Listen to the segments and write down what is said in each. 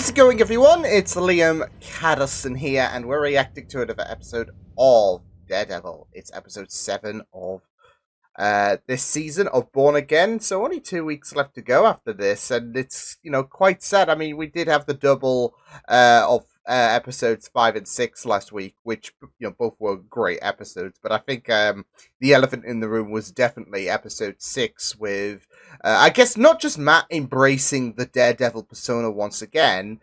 How's it going, everyone? It's Liam Catterson here, and we're reacting to another episode of Daredevil. It's episode 7 of this season of Born Again, so only 2 weeks left to go after this, and it's, quite sad. I mean, we did have the double of episodes 5 and 6 last week, which, both were great episodes, but I think the elephant in the room was definitely episode 6 with, I guess, not just Matt embracing the Daredevil persona once again,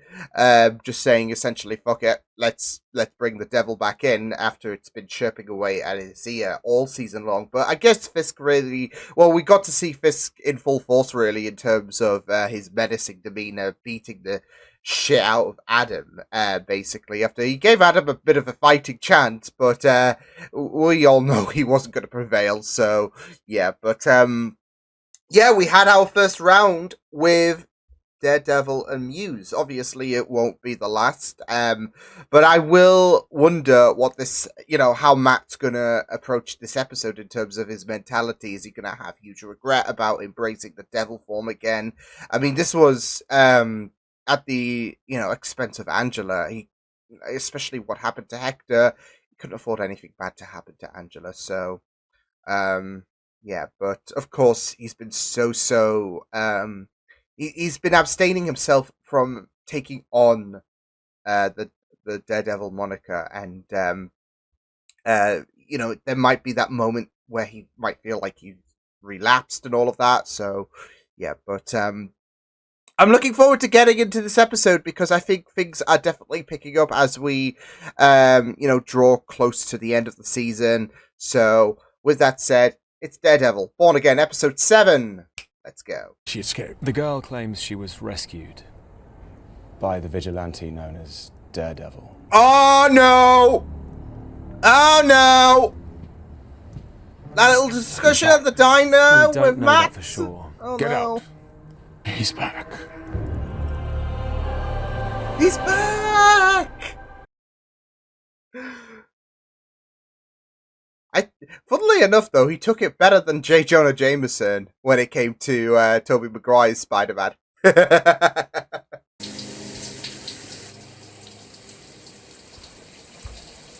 just saying essentially, fuck it, let's bring the devil back in after it's been chirping away at his ear all season long. But I guess Fisk really, well, we got to see Fisk in full force really in terms of his menacing demeanor, beating the shit out of Adam, basically, after he gave Adam a bit of a fighting chance, but we all know he wasn't going to prevail, so yeah. But yeah, we had our first round with Daredevil and Muse. Obviously it won't be the last, but I will wonder what this, how Matt's gonna approach this episode in terms of his mentality. Is he gonna have huge regret about embracing the devil form again? I mean, this was at the expense of Angela. He, especially what happened to Hector, he couldn't afford anything bad to happen to Angela. So yeah, but of course he's been he's been abstaining himself from taking on the Daredevil moniker, and there might be that moment where he might feel like he's relapsed and all of that. So yeah, but I'm looking forward to getting into this episode because I think things are definitely picking up as we, draw close to the end of the season. So, with that said, it's Daredevil Born Again, episode 7. Let's go. She escaped. The girl claims she was rescued by the vigilante known as Daredevil. Oh no! Oh no! That little discussion at the diner with Matt. For sure. Oh, Get no. up. He's back. He's back! Funnily enough, though, he took it better than J. Jonah Jameson when it came to Tobey Maguire's Spider-Man.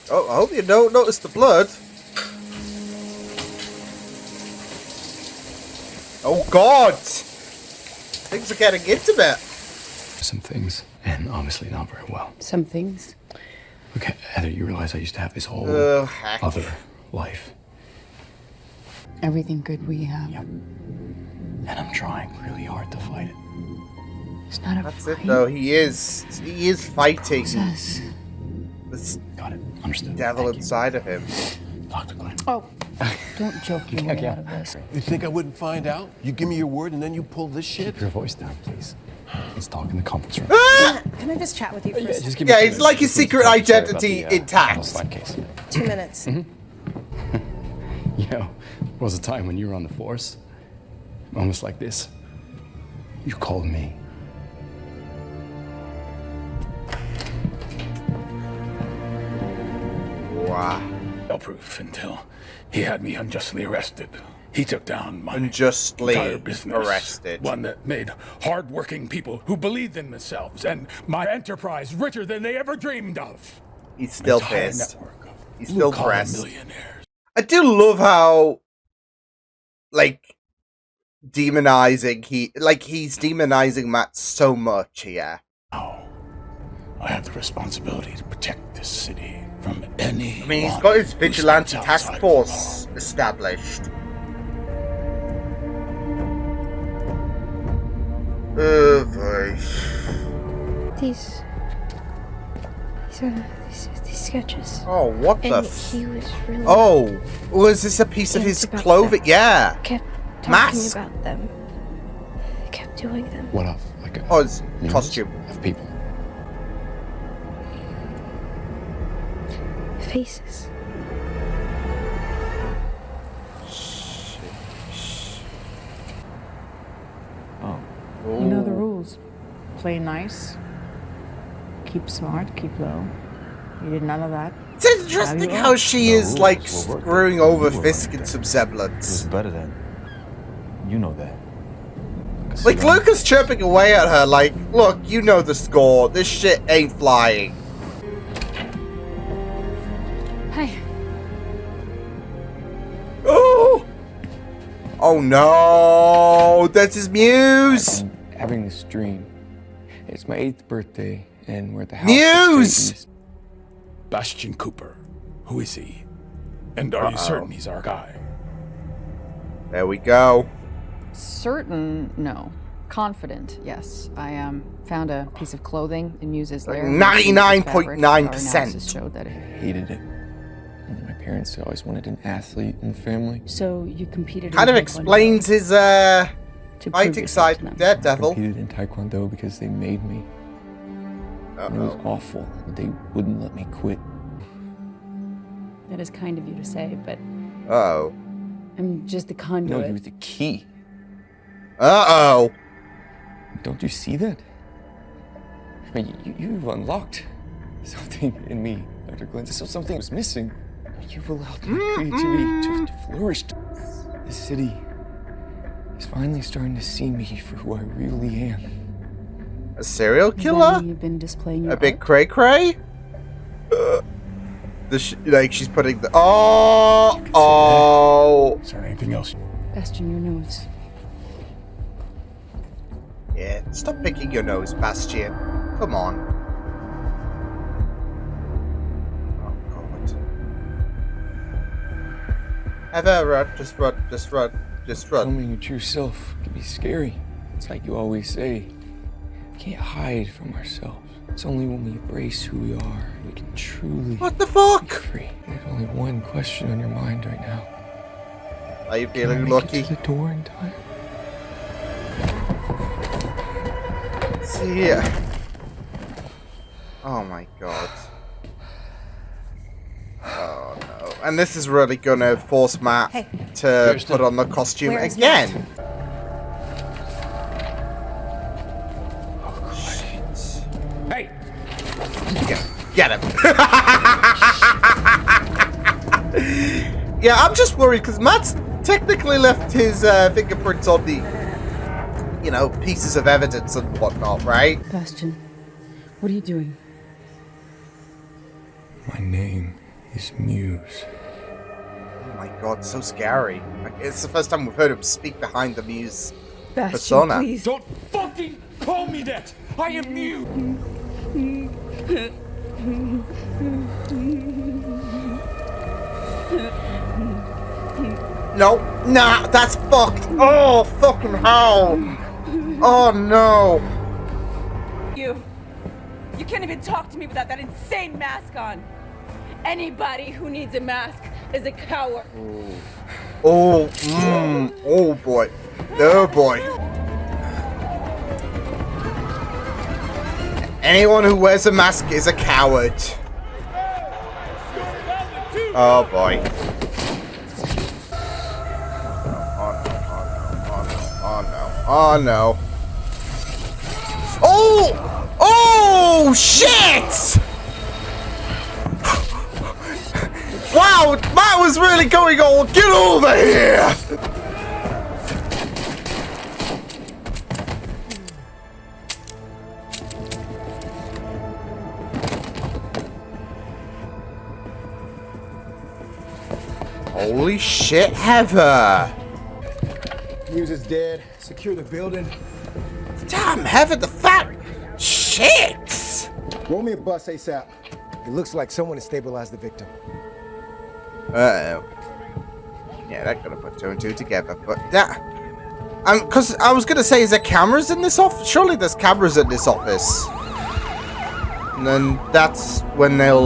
Oh, I hope you don't notice the blood. Oh, God! Things are getting intimate. Some things, and obviously not very well. Some things? Okay, Heather, you realize I used to have this whole other life. Everything good we have. Yep. And I'm trying really hard to fight it. It's not a That's fight. it, though. He is fighting Process. this Got it. Understood. devil Thank you. inside of him. Dr. Glenn. Oh, don't joke your way out of this. You think I wouldn't find out? You give me your word and then you pull this shit? Keep your voice down, please. Let's talk in the conference room. Can I just chat with you for a second? Just give me Yeah, 2 it's minutes. like his Just need to secret talk to Sarah about identity the, intact. slide case. 2 minutes. There was a time when you were on the force, almost like this. You called me. Wow. No proof until he had me unjustly arrested. He took down my Unjustly entire business. arrested. One that made hard-working people who believed in themselves and my enterprise richer than they ever dreamed of. He's still Entire pissed. network of He's still blue-collar pressed. millionaires. I do love how, demonizing he's demonizing Matt so much here. Now, I have the responsibility to protect this city from any. I mean, he's got his vigilante task outside force of the law. established. Oh boy. These sketches. Oh, what the? And he was really Oh, was this a piece of his about clothing? them. Yeah. kept talking Mask. about them. Kept doing them. What of? Like a Oh, his image costume. of people. Faces. You know the rules. Play nice. Keep smart. Keep low. You did none of that. It's interesting how she is rules like will work. screwing over You were Fisk right in there. some It was semblance. better than. You know that. Like, Luca's chirping away at her like, look, you know the score. This shit ain't flying. Hi. Oh! Oh no! That's his muse! I'm having this dream. It's my 8th birthday, and we're at the house. Muse! Bastion Cooper. Who is he? And are you certain he's our guy? There we go. Certain, no. Confident, yes. I found a piece of clothing in Muse's lair. 99.9%. Showed that I hated it. And my parents always wanted an athlete in the family. So you competed. Kind of in explains his to prove fighting yourself side to them. with I Daredevil. competed in Taekwondo because they made me. And it was awful. They wouldn't let me quit. That is kind of you to say, but Uh-oh. I'm just the No, conduit. you were the key. Uh-oh. Don't you see that? I mean, you've unlocked something in me, Dr. Glenn. So something was missing. You've allowed my creativity to flourish. The city is finally starting to see me for who I really am. A serial Then killer? You've been displaying your A big art? cray-cray? Like, she's putting the... Oh! Oh! Is there anything else? Bastion, your nose. Yeah, stop picking your nose, Bastion. Come on. Oh, God. Ever run, just run, just run, just run. Becoming your true self can be scary. It's like you always say, we can't hide from ourselves. It's only when we embrace who we are we can truly What the fuck? be free. There's only one question on your mind right now. Are you Can I feeling make lucky? it to the door in time? See here. Oh my God. Oh no. And this is really gonna force Matt Hey. to put on the costume Where is again. Hey! Get him. Yeah, I'm just worried because Matt's technically left his fingerprints on the, you know, pieces of evidence and whatnot, right? Bastion, what are you doing? My name is Muse. Oh my God, so scary. Like, it's the first time we've heard him speak behind the Muse Bastion, persona. please. Don't fucking call me that! I am you! No, nah, that's fucked. Oh, fucking hell. Oh no. You can't even talk to me without that insane mask on. Anybody who needs a mask is a coward. Oh, oh boy. Oh boy. Anyone who wears a mask is a coward. Oh boy. Oh no. Oh! Oh shit! Wow, Matt was really going all, get over here! Holy shit, Heather! Muse is dead. Secure the building. Damn, Heather, the fat shit! Roll me a bus ASAP. It looks like someone has stabilized the victim. Uh-oh. Yeah, that's gonna put two and two together, but that... cause I was gonna say, is there cameras in this office? Surely there's cameras in this office. And then that's when they'll,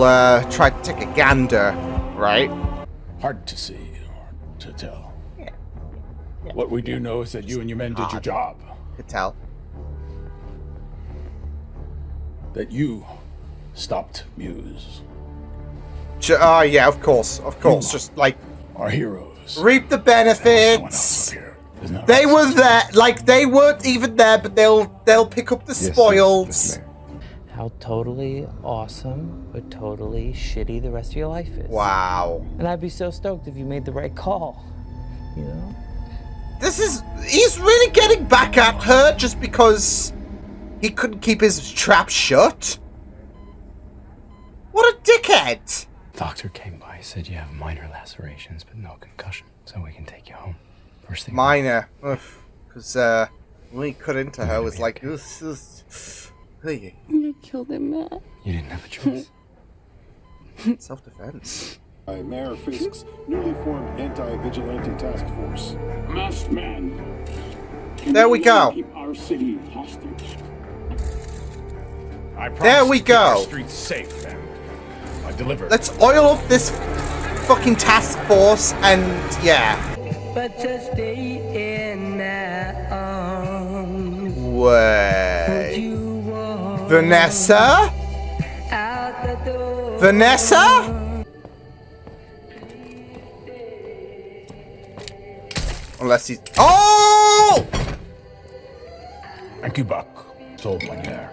try to take a gander, right? Hard to see, hard to tell. What we do know is that you and your men did your job. Could tell. That you stopped Muse. Oh, yeah, of course. Just, like, Our heroes. reap the Someone else benefits. up here. Isn't that They right? were there, like, they weren't even there, but they'll pick up the spoils. How totally awesome, but totally shitty the rest of your life is. Wow. And I'd be so stoked if you made the right call, you know? he's really getting back at her just because he couldn't keep his trap shut. What a dickhead! Doctor came by, said you have minor lacerations but no concussion, so we can take you home. First thing. Minor, because when he cut into her, was like, You killed him, Matt. You didn't have a choice. Self-defense. By Mayor Fisk's newly formed anti-vigilante task force. Masked man. There we go. Keep our city hostage. I There we promise to keep our go. streets safe, and I deliver. Let's oil up this fucking task force and yeah. But just stay in that arms. Wait. Vanessa? Vanessa? Unless he's... Oh! Thank you, Buck. So, manière.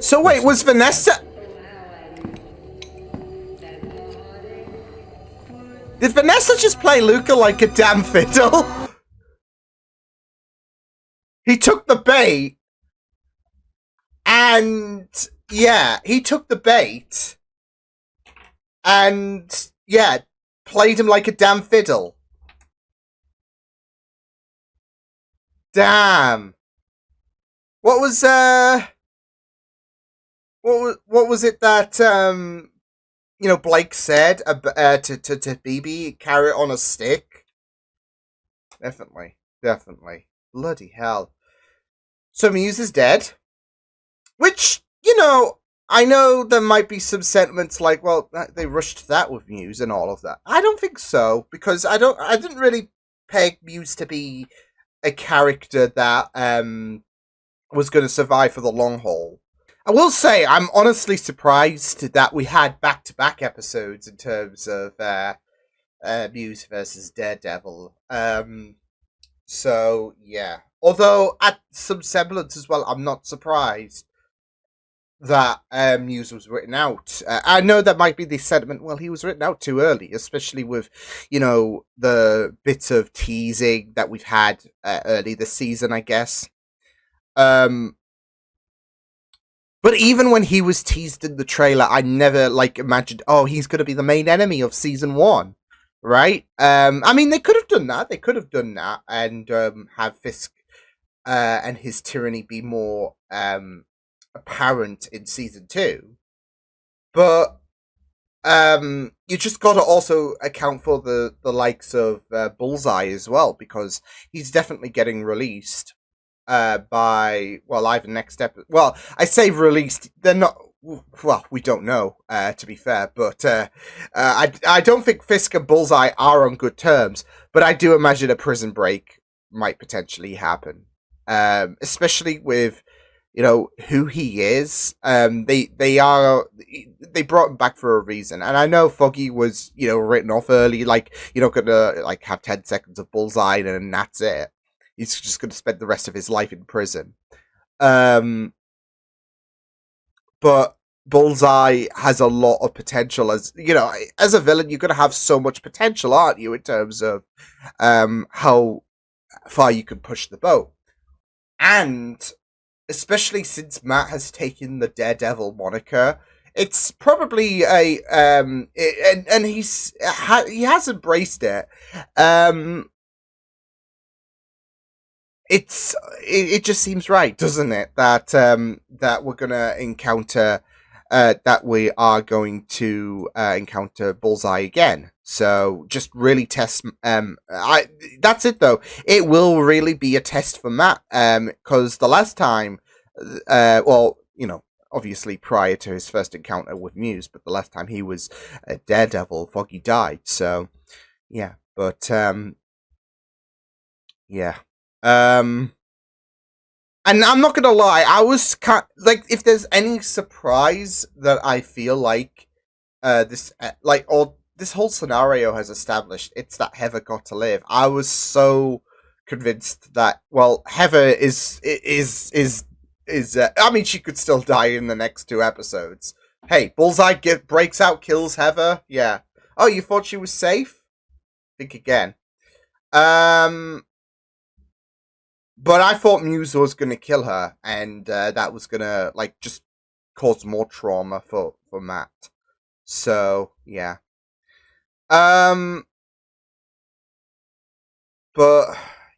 So wait, was Vanessa... Did Vanessa just play Luca like a damn fiddle? He took the bait. And... yeah, he took the bait. And... yeah, played him like a damn fiddle. Damn. What was it that you know, Blake said to BB, carry it on a stick? Definitely. Bloody hell. So Muse is dead. Which, you know, I know there might be some sentiments like, well, they rushed that with Muse and all of that. I don't think so, because I didn't really peg Muse to be a character that was going to survive for the long haul. I will say, I'm honestly surprised that we had back-to-back episodes in terms of Muse versus Daredevil. So, yeah. Although, at some semblance as well, I'm not surprised that Muse was written out. I know that might be the sentiment, well, he was written out too early, especially with, you know, the bits of teasing that we've had early this season, I guess. But even when he was teased in the trailer, I never, like, imagined, oh, he's going to be the main enemy of season 1, right? I mean, they could have done that. And have Fisk and his tyranny be more apparent in season 2. But you just got to also account for the likes of Bullseye as well, because he's definitely getting released. By, well, either next episode. Well, I say released. They're not. Well, we don't know. To be fair, but I don't think Fisk and Bullseye are on good terms. But I do imagine a prison break might potentially happen. Especially with, you know, who he is. They brought him back for a reason, and I know Foggy was, you know, written off early. Like, you're not gonna like have 10 seconds of Bullseye and that's it. He's just going to spend the rest of his life in prison. But Bullseye has a lot of potential. As you know, as a villain, you're going to have so much potential, aren't you, in terms of how far you can push the boat. And especially since Matt has taken the Daredevil moniker, it's probably a and he has embraced it. It just seems right, doesn't it? That that we're gonna encounter that we are going to encounter Bullseye again. So just really test. That's it though. It will really be a test for Matt. Because the last time, well, you know, obviously prior to his first encounter with Muse, but the last time he was a Daredevil, Foggy died. So yeah, but yeah. And I'm not gonna lie, I was like, if there's any surprise that I feel like this whole scenario has established, it's that Heather got to live. I was so convinced that, well, Heather is I mean, she could still die in the next 2 episodes. Hey, Bullseye breaks out, kills Heather. Yeah. Oh, you thought she was safe? Think again. But I thought Muse was gonna kill her, and that was gonna like just cause more trauma for Matt. So yeah. But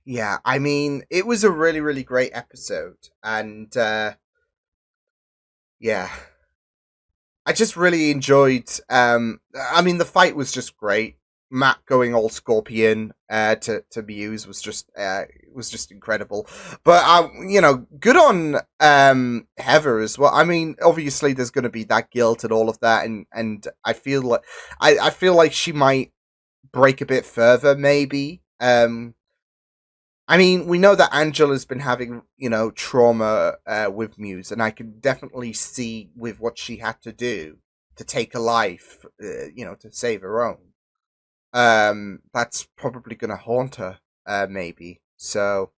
yeah, I mean, it was a really, really great episode, and yeah, I just really enjoyed. I mean, the fight was just great. Matt going all Scorpion to Muse was just incredible. But you know, good on Heather as well. I mean, obviously there's going to be that guilt and all of that, and I feel like I feel like she might break a bit further, maybe. I mean, we know that Angela's been having, you know, trauma with Muse, and I can definitely see with what she had to do to take a life, you know, to save her own. That's probably going to haunt her, maybe. So,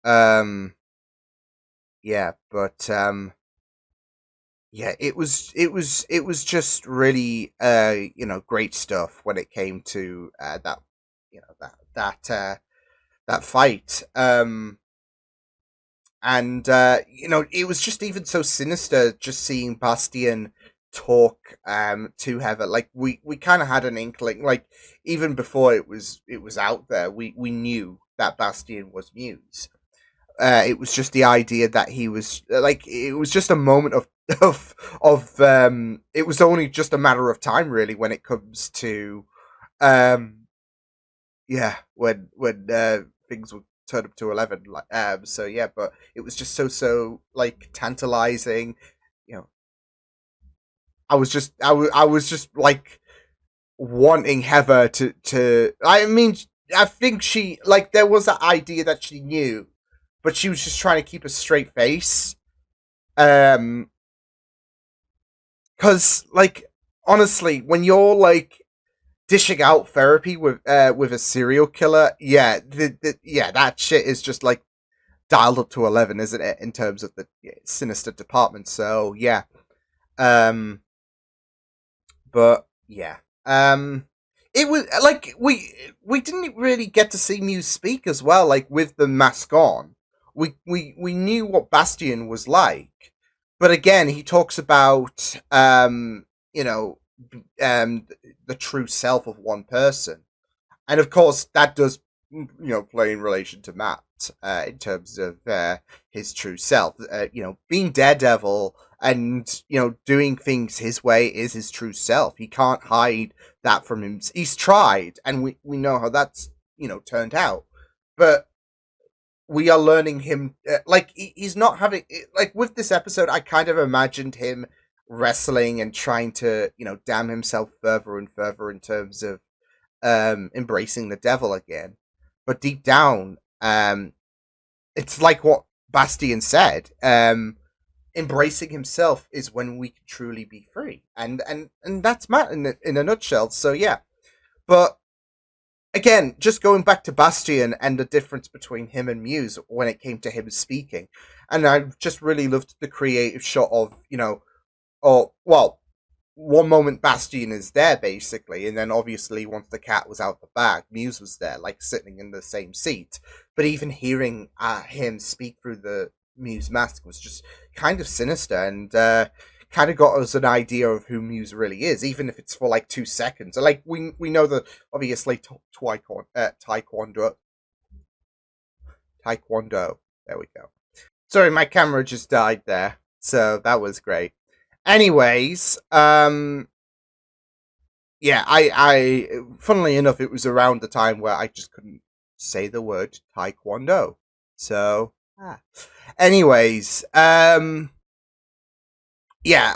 yeah, but yeah, it was just really, you know, great stuff when it came to that, you know, that fight. And you know, it was just even so sinister just seeing Bastian talk to Heather. Like we kind of had an inkling, like even before it was out there, we knew that Bastian was Muse. It was just the idea that he was like, it was just a moment of it was only just a matter of time really when it comes to yeah, when things would turn up to 11, like so yeah, but it was just so like tantalizing, you know. I was just like wanting Heather to I mean, I think she, like, there was that idea that she knew, but she was just trying to keep a straight face. Cause like honestly, when you're like dishing out therapy with a serial killer, yeah, yeah, that shit is just like dialed up to 11, isn't it? In terms of the sinister department. So yeah, but yeah, it was like we didn't really get to see Muse speak as well. Like with the mask on, we knew what Bastian was like, but again, he talks about you know, the true self of one person, and of course that does, you know, play in relation to Matt in terms of his true self. You know, being Daredevil and, you know, doing things his way is his true self. He can't hide that from him. He's tried, and we know how that's, you know, turned out. But we are learning him like he's not having, like with this episode. I kind of imagined him wrestling and trying to, you know, damn himself further and further in terms of embracing the devil again. But deep down, it's like what Bastian said. Embracing himself is when we can truly be free, and that's Matt in a nutshell. So yeah, but again, just going back to Bastian and the difference between him and Muse when it came to him speaking, and I just really loved the creative shot of, you know, oh well, one moment Bastian is there basically, and then obviously once the cat was out the bag, Muse was there, like sitting in the same seat. But even hearing him speak through the Muse mask was just kind of sinister, and kind of got us an idea of who Muse really is, even if it's for like 2 seconds. Like we know that obviously Taekwondo. There we go. Sorry, my camera just died there, so that was great. Anyways, yeah, I funnily enough, it was around the time where I just couldn't say the word Taekwondo. So, anyways, yeah,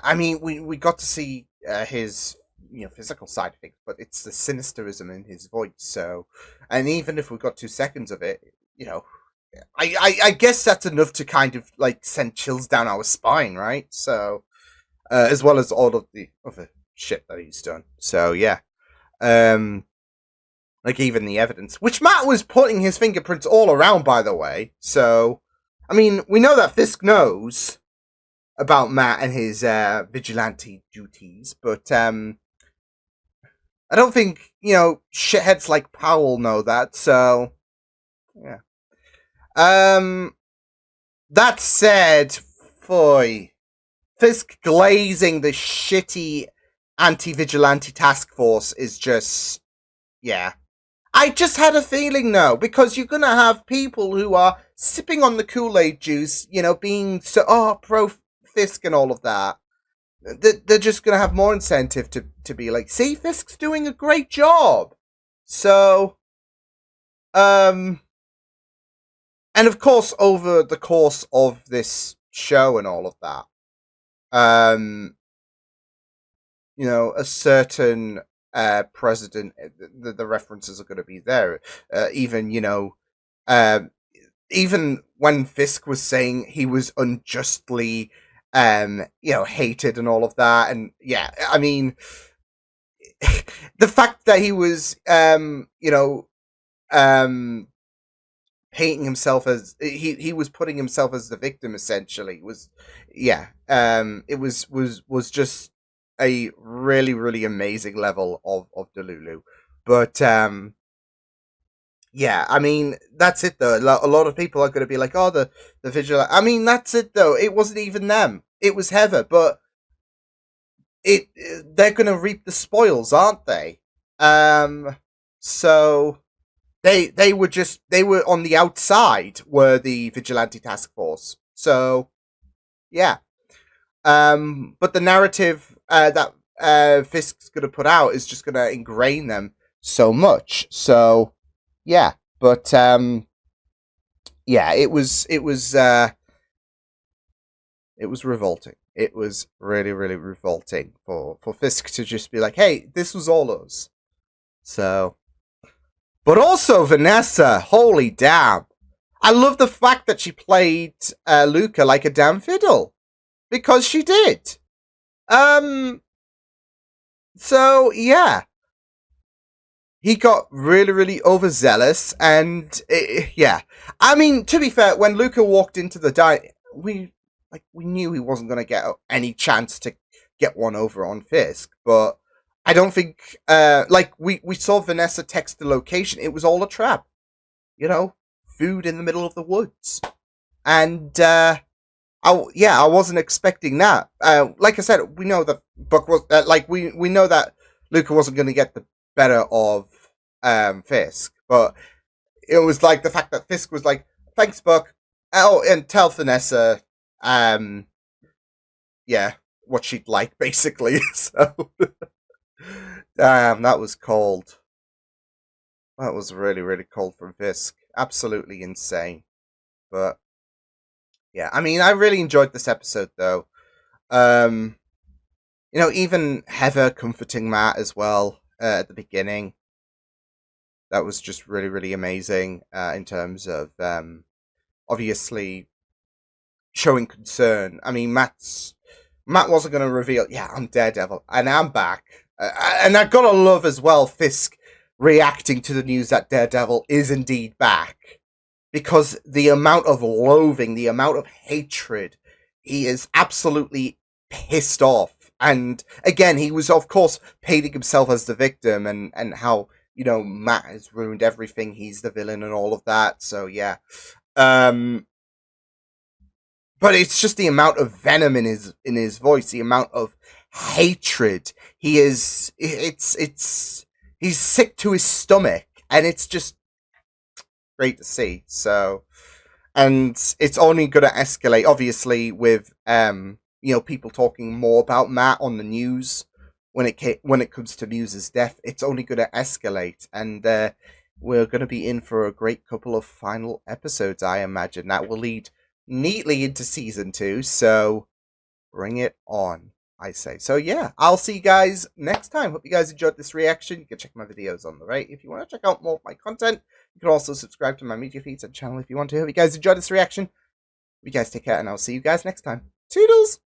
I mean, we got to see his, you know, physical side of things, but it's the sinisterism in his voice. So, and even if we got 2 seconds of it, you know, I guess that's enough to kind of like send chills down our spine, right? So, as well as all of the other shit that he's done. So yeah, like even the evidence, which Matt was putting his fingerprints all around, by the way. So, I mean, we know that Fisk knows about Matt and his vigilante duties, but I don't think, shitheads like Powell know that, so yeah. That said, boy, Fisk glazing the shitty anti-vigilante task force is just, yeah. I just had a feeling, though, because you're gonna have people who are sipping on the Kool-Aid juice, being so, pro-Fisk and all of that. They're just gonna have more incentive to be like, see, Fisk's doing a great job. So, and of course, over the course of this show and all of that, a certain president, the references are going to be there. Even when Fisk was saying he was unjustly, hated and all of that, and yeah, I mean, the fact that he was, painting himself as he was putting himself as the victim essentially was, yeah, it was just a really, really amazing level of Delulu. But yeah, I mean, that's it though. A lot of people are going to be like, oh, the vigilante. I mean, that's it though. It wasn't even them. It was Heather, but they're going to reap the spoils, aren't they? So they were on the outside, were the vigilante task force. So yeah. But the narrative that Fisk's going to put out is just going to ingrain them so much. So yeah, but yeah, it was revolting. It was really, really revolting for Fisk to just be like, hey, this was all us. So, but also Vanessa, holy damn. I love the fact that she played Luca like a damn fiddle. Because she did. So, yeah. He got really, really overzealous, and yeah. I mean, to be fair, when Luca walked into the we knew he wasn't going to get any chance to get one over on Fisk, but I don't think, we saw Vanessa text the location. It was all a trap. Food in the middle of the woods. And, I wasn't expecting that. Like I said, we know that Buck was, we know that Luca wasn't going to get the better of, Fisk, but it was like the fact that Fisk was like, thanks, Buck. Oh, and tell Vanessa, what she'd like, basically. So, damn, that was cold. That was really, really cold from Fisk. Absolutely insane. But, yeah, I mean, I really enjoyed this episode, though. Even Heather comforting Matt as well at the beginning. That was just really, really amazing in terms of, obviously, showing concern. I mean, Matt wasn't going to reveal, yeah, I'm Daredevil, and I'm back. And I gotta love as well Fisk reacting to the news that Daredevil is indeed back. Because the amount of loathing, the amount of hatred, he is absolutely pissed off. And again, he was, of course, painting himself as the victim and how, Matt has ruined everything. He's the villain and all of that. So, yeah. But it's just the amount of venom in his voice, the amount of hatred. He's sick to his stomach. And it's just great to see. So, and it's only going to escalate, obviously, with people talking more about Matt on the news when it comes to Muse's death. It's only going to escalate, and we're going to be in for a great couple of final episodes. I imagine that will lead neatly into season 2. So, bring it on, I say. So yeah, I'll see you guys next time. Hope you guys enjoyed this reaction. You can check my videos on the right if you want to check out more of my content. You can also subscribe to my media feeds and channel if you want to. Hope you guys enjoyed this reaction. You guys take care, and I'll see you guys next time. Toodles!